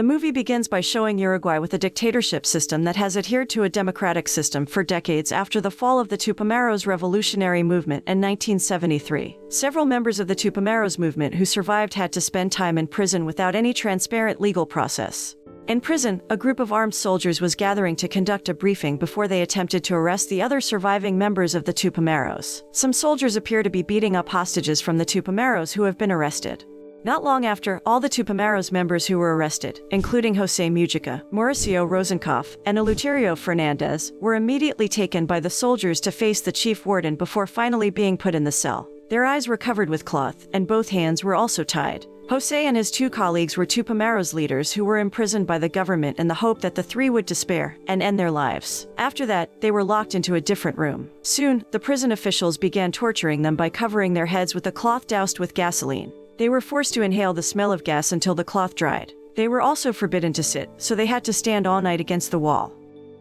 The movie begins by showing Uruguay with a dictatorship system that has adhered to a democratic system for decades after the fall of the Tupamaros revolutionary movement in 1973. Several members of the Tupamaros movement who survived had to spend time in prison without any transparent legal process. In prison, a group of armed soldiers was gathering to conduct a briefing before they attempted to arrest the other surviving members of the Tupamaros. Some soldiers appear to be beating up hostages from the Tupamaros who have been arrested. Not long after, all the Tupamaros members who were arrested, including Jose Mujica, Mauricio Rosenkopf, and Eleuterio Fernandez, were immediately taken by the soldiers to face the chief warden before finally being put in the cell. Their eyes were covered with cloth, and both hands were also tied. Jose and his two colleagues were Tupamaros leaders who were imprisoned by the government in the hope that the three would despair and end their lives. After that, they were locked into a different room. Soon, the prison officials began torturing them by covering their heads with a cloth doused with gasoline. They were forced to inhale the smell of gas until the cloth dried. They were also forbidden to sit, so they had to stand all night against the wall.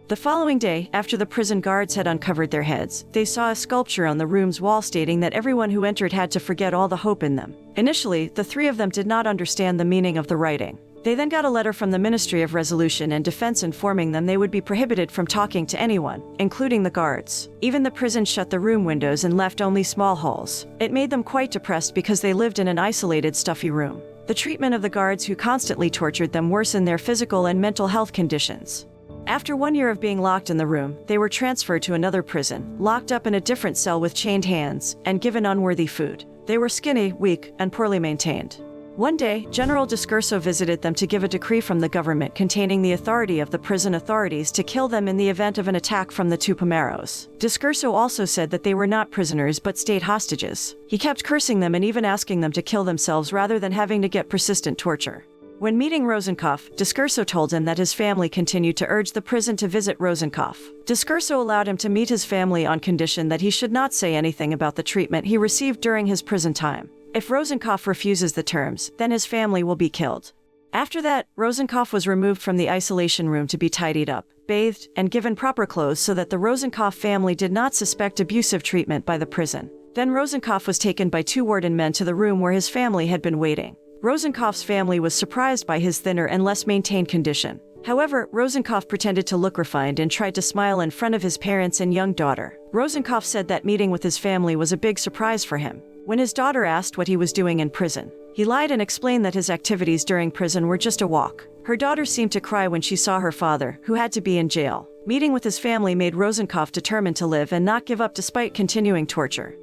The following day, after the prison guards had uncovered their heads, they saw a sculpture on the room's wall stating that everyone who entered had to forget all the hope in them. Initially, the three of them did not understand the meaning of the writing. They then got a letter from the Ministry of Resolution and Defense informing them they would be prohibited from talking to anyone, including the guards. Even the prison shut the room windows and left only small holes. It made them quite depressed because they lived in an isolated, stuffy room. The treatment of the guards who constantly tortured them worsened their physical and mental health conditions. After 1 year of being locked in the room, they were transferred to another prison, locked up in a different cell with chained hands, and given unworthy food. They were skinny, weak, and poorly maintained. One day, General Discurso visited them to give a decree from the government containing the authority of the prison authorities to kill them in the event of an attack from the Tupamaros. Discurso also said that they were not prisoners but state hostages. He kept cursing them and even asking them to kill themselves rather than having to get persistent torture. When meeting Rosenkopf, Discurso told him that his family continued to urge the prison to visit Rosenkopf. Discurso allowed him to meet his family on condition that he should not say anything about the treatment he received during his prison time. If Rosenkopf refuses the terms, then his family will be killed. After that, Rosenkopf was removed from the isolation room to be tidied up, bathed, and given proper clothes so that the Rosenkopf family did not suspect abusive treatment by the prison. Then Rosenkopf was taken by two warden men to the room where his family had been waiting. Rosenkopf's family was surprised by his thinner and less maintained condition. However, Rosenkopf pretended to look refined and tried to smile in front of his parents and young daughter. Rosenkopf said that meeting with his family was a big surprise for him. When his daughter asked what he was doing in prison, he lied and explained that his activities during prison were just a walk. Her daughter seemed to cry when she saw her father, who had to be in jail. Meeting with his family made Rosenkopf determined to live and not give up despite continuing torture.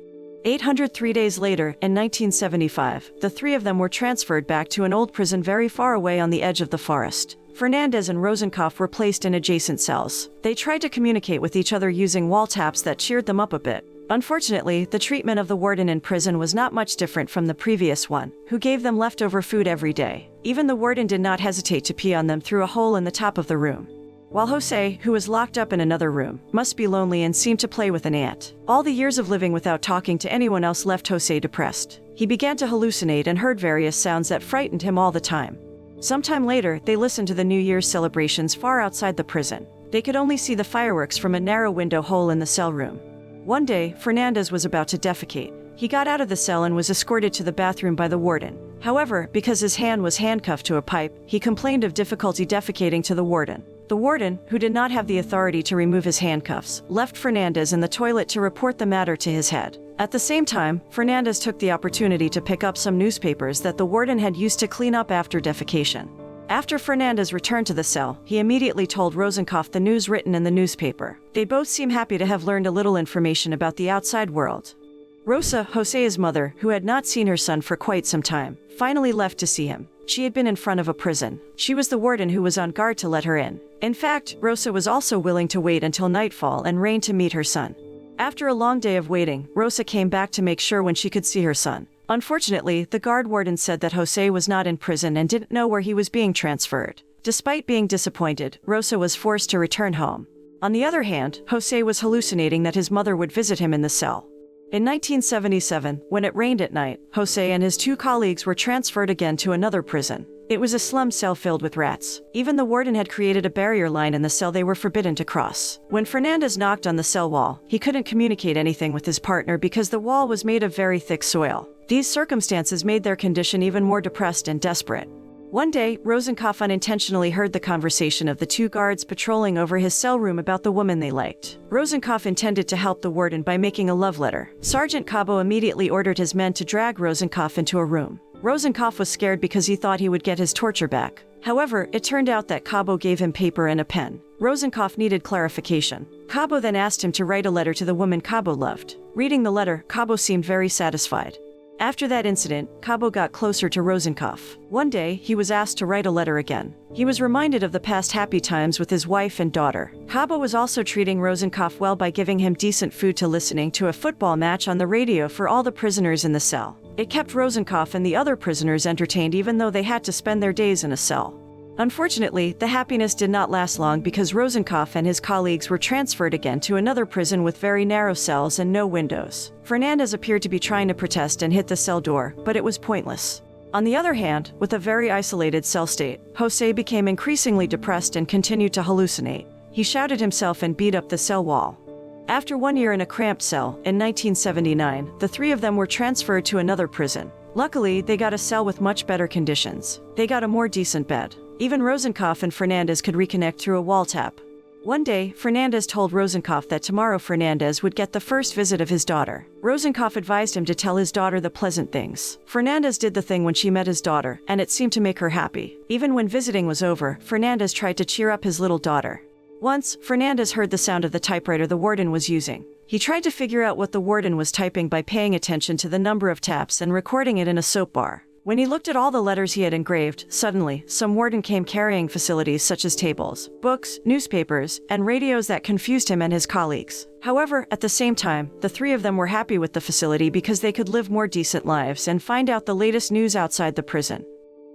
803 days later, in 1975, the three of them were transferred back to an old prison very far away on the edge of the forest. Fernandez and Rosenkopf were placed in adjacent cells. They tried to communicate with each other using wall taps that cheered them up a bit. Unfortunately, the treatment of the warden in prison was not much different from the previous one, who gave them leftover food every day. Even the warden did not hesitate to pee on them through a hole in the top of the room. While Jose, who was locked up in another room, must be lonely and seemed to play with an ant. All the years of living without talking to anyone else left Jose depressed. He began to hallucinate and heard various sounds that frightened him all the time. Sometime later, they listened to the New Year's celebrations far outside the prison. They could only see the fireworks from a narrow window hole in the cell room. One day, Fernandez was about to defecate. He got out of the cell and was escorted to the bathroom by the warden. However, because his hand was handcuffed to a pipe, he complained of difficulty defecating to the warden. The warden, who did not have the authority to remove his handcuffs, left Fernandez in the toilet to report the matter to his head. At the same time, Fernandez took the opportunity to pick up some newspapers that the warden had used to clean up after defecation. After Fernandez returned to the cell, he immediately told Rosenkopf the news written in the newspaper. They both seemed happy to have learned a little information about the outside world. Rosa, Jose's mother, who had not seen her son for quite some time, finally left to see him. She had been in front of a prison. She was the warden who was on guard to let her in. In fact, Rosa was also willing to wait until nightfall and rain to meet her son. After a long day of waiting, Rosa came back to make sure when she could see her son. Unfortunately, the guard warden said that Jose was not in prison and didn't know where he was being transferred. Despite being disappointed, Rosa was forced to return home. On the other hand, Jose was hallucinating that his mother would visit him in the cell. In 1977, when it rained at night, Jose and his two colleagues were transferred again to another prison. It was a slum cell filled with rats. Even the warden had created a barrier line in the cell they were forbidden to cross. When Fernandez knocked on the cell wall, he couldn't communicate anything with his partner because the wall was made of very thick soil. These circumstances made their condition even more depressed and desperate. One day, Rosenkopf unintentionally heard the conversation of the two guards patrolling over his cell room about the woman they liked. Rosenkopf intended to help the warden by making a love letter. Sergeant Cabo immediately ordered his men to drag Rosenkopf into a room. Rosenkopf was scared because he thought he would get his torture back. However, it turned out that Cabo gave him paper and a pen. Rosenkopf needed clarification. Cabo then asked him to write a letter to the woman Cabo loved. Reading the letter, Cabo seemed very satisfied. After that incident, Cabo got closer to Rosenkopf. One day, he was asked to write a letter again. He was reminded of the past happy times with his wife and daughter. Cabo was also treating Rosenkopf well by giving him decent food to listening to a football match on the radio for all the prisoners in the cell. It kept Rosenkopf and the other prisoners entertained even though they had to spend their days in a cell. Unfortunately, the happiness did not last long because Rosenkopf and his colleagues were transferred again to another prison with very narrow cells and no windows. Fernandez appeared to be trying to protest and hit the cell door, but it was pointless. On the other hand, with a very isolated cell state, Jose became increasingly depressed and continued to hallucinate. He shouted himself and beat up the cell wall. After 1 year in a cramped cell, in 1979, the three of them were transferred to another prison. Luckily, they got a cell with much better conditions. They got a more decent bed. Even Rosenkopf and Fernandez could reconnect through a wall tap. One day, Fernandez told Rosenkopf that tomorrow Fernandez would get the first visit of his daughter. Rosenkopf advised him to tell his daughter the pleasant things. Fernandez did the thing when she met his daughter, and it seemed to make her happy. Even when visiting was over, Fernandez tried to cheer up his little daughter. Once, Fernandez heard the sound of the typewriter the warden was using. He tried to figure out what the warden was typing by paying attention to the number of taps and recording it in a soap bar. When he looked at all the letters he had engraved, suddenly, some warden came carrying facilities such as tables, books, newspapers, and radios that confused him and his colleagues. However, at the same time, the three of them were happy with the facility because they could live more decent lives and find out the latest news outside the prison.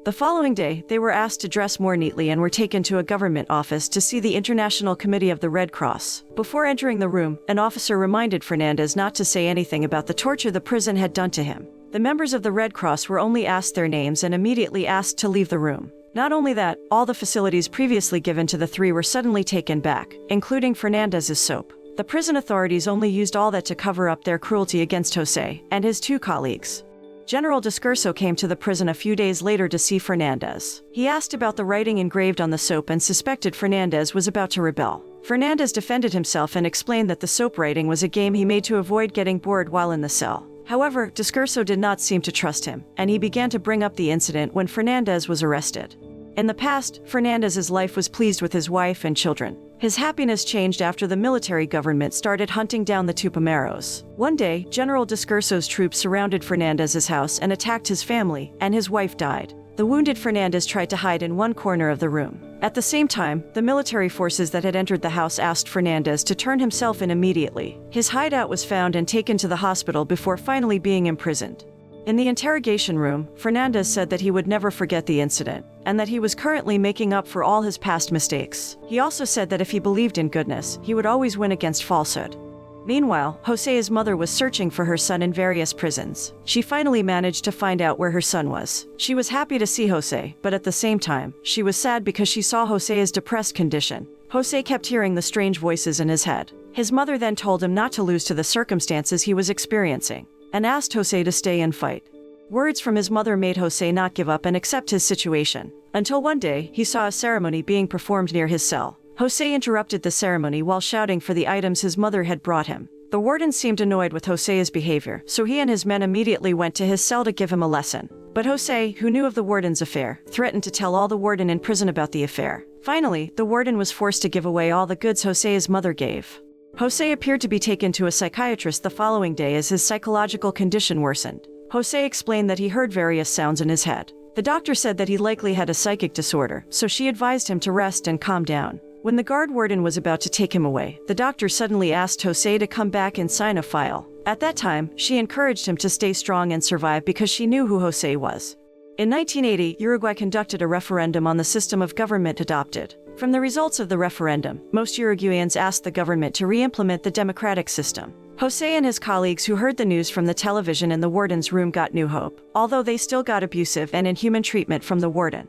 The following day, they were asked to dress more neatly and were taken to a government office to see the International Committee of the Red Cross. Before entering the room, an officer reminded Fernandez not to say anything about the torture the prison had done to him. The members of the Red Cross were only asked their names and immediately asked to leave the room. Not only that, all the facilities previously given to the three were suddenly taken back, including Fernandez's soap. The prison authorities only used all that to cover up their cruelty against Jose and his two colleagues. General Discurso came to the prison a few days later to see Fernandez. He asked about the writing engraved on the soap and suspected Fernandez was about to rebel. Fernandez defended himself and explained that the soap writing was a game he made to avoid getting bored while in the cell. However, Discurso did not seem to trust him, and he began to bring up the incident when Fernandez was arrested. In the past, Fernandez's life was pleased with his wife and children. His happiness changed after the military government started hunting down the Tupamaros. One day, General Discurso's troops surrounded Fernandez's house and attacked his family, and his wife died. The wounded Fernandez tried to hide in one corner of the room. At the same time, the military forces that had entered the house asked Fernandez to turn himself in immediately. His hideout was found and taken to the hospital before finally being imprisoned. In the interrogation room, Fernandez said that he would never forget the incident, and that he was currently making up for all his past mistakes. He also said that if he believed in goodness, he would always win against falsehood. Meanwhile, Jose's mother was searching for her son in various prisons. She finally managed to find out where her son was. She was happy to see Jose, but at the same time, she was sad because she saw Jose's depressed condition. Jose kept hearing the strange voices in his head. His mother then told him not to lose to the circumstances he was experiencing, and asked Jose to stay and fight. Words from his mother made Jose not give up and accept his situation. Until one day, he saw a ceremony being performed near his cell. Jose interrupted the ceremony while shouting for the items his mother had brought him. The warden seemed annoyed with Jose's behavior, so he and his men immediately went to his cell to give him a lesson. But Jose, who knew of the warden's affair, threatened to tell all the warden in prison about the affair. Finally, the warden was forced to give away all the goods Jose's mother gave. Jose appeared to be taken to a psychiatrist the following day as his psychological condition worsened. Jose explained that he heard various sounds in his head. The doctor said that he likely had a psychic disorder, so she advised him to rest and calm down. When the guard warden was about to take him away, the doctor suddenly asked Jose to come back and sign a file. At that time, she encouraged him to stay strong and survive because she knew who Jose was. In 1980, Uruguay conducted a referendum on the system of government adopted. From the results of the referendum, most Uruguayans asked the government to re-implement the democratic system. Jose and his colleagues who heard the news from the television in the warden's room got new hope, although they still got abusive and inhuman treatment from the warden.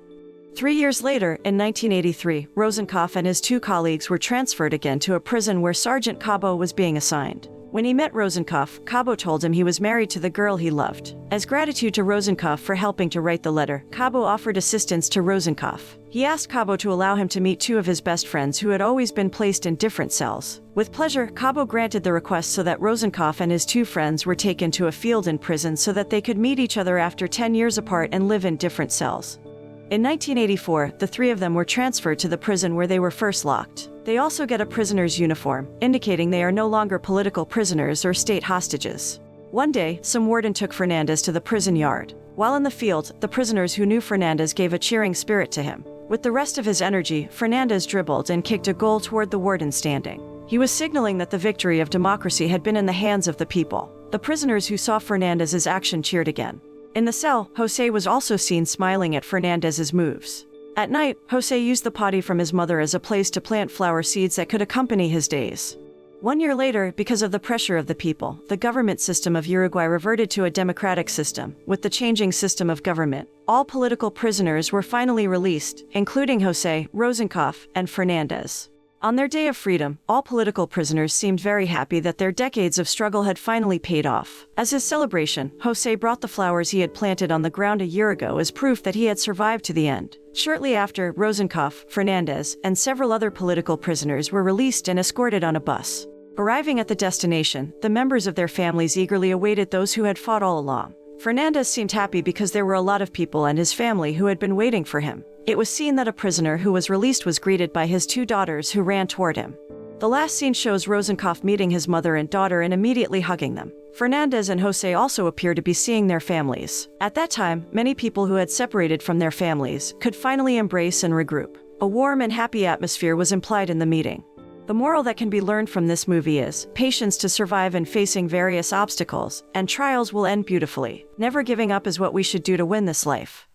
3 years later, in 1983, Rosenkopf and his two colleagues were transferred again to a prison where Sergeant Cabo was being assigned. When he met Rosenkopf, Cabo told him he was married to the girl he loved. As gratitude to Rosenkopf for helping to write the letter, Cabo offered assistance to Rosenkopf. He asked Cabo to allow him to meet two of his best friends who had always been placed in different cells. With pleasure, Cabo granted the request so that Rosenkopf and his two friends were taken to a field in prison so that they could meet each other after 10 years apart and live in different cells. In 1984, the three of them were transferred to the prison where they were first locked. They also get a prisoner's uniform, indicating they are no longer political prisoners or state hostages. One day, some warden took Fernandez to the prison yard. While in the field, the prisoners who knew Fernandez gave a cheering spirit to him. With the rest of his energy, Fernandez dribbled and kicked a goal toward the warden standing. He was signaling that the victory of democracy had been in the hands of the people. The prisoners who saw Fernandez's action cheered again. In the cell, Jose was also seen smiling at Fernandez's moves. At night, Jose used the potty from his mother as a place to plant flower seeds that could accompany his days. 1 year later, because of the pressure of the people, the government system of Uruguay reverted to a democratic system. With the changing system of government, all political prisoners were finally released, including Jose, Rosenkopf, and Fernandez. On their day of freedom, all political prisoners seemed very happy that their decades of struggle had finally paid off. As his celebration, Jose brought the flowers he had planted on the ground a year ago as proof that he had survived to the end. Shortly after, Rosenkopf, Fernandez, and several other political prisoners were released and escorted on a bus. Arriving at the destination, the members of their families eagerly awaited those who had fought all along. Fernandez seemed happy because there were a lot of people and his family who had been waiting for him. It was seen that a prisoner who was released was greeted by his two daughters who ran toward him. The last scene shows Rosenkopf meeting his mother and daughter and immediately hugging them. Fernandez and Jose also appear to be seeing their families. At that time, many people who had separated from their families could finally embrace and regroup. A warm and happy atmosphere was implied in the meeting. The moral that can be learned from this movie is patience to survive in facing various obstacles, and trials will end beautifully. Never giving up is what we should do to win this life.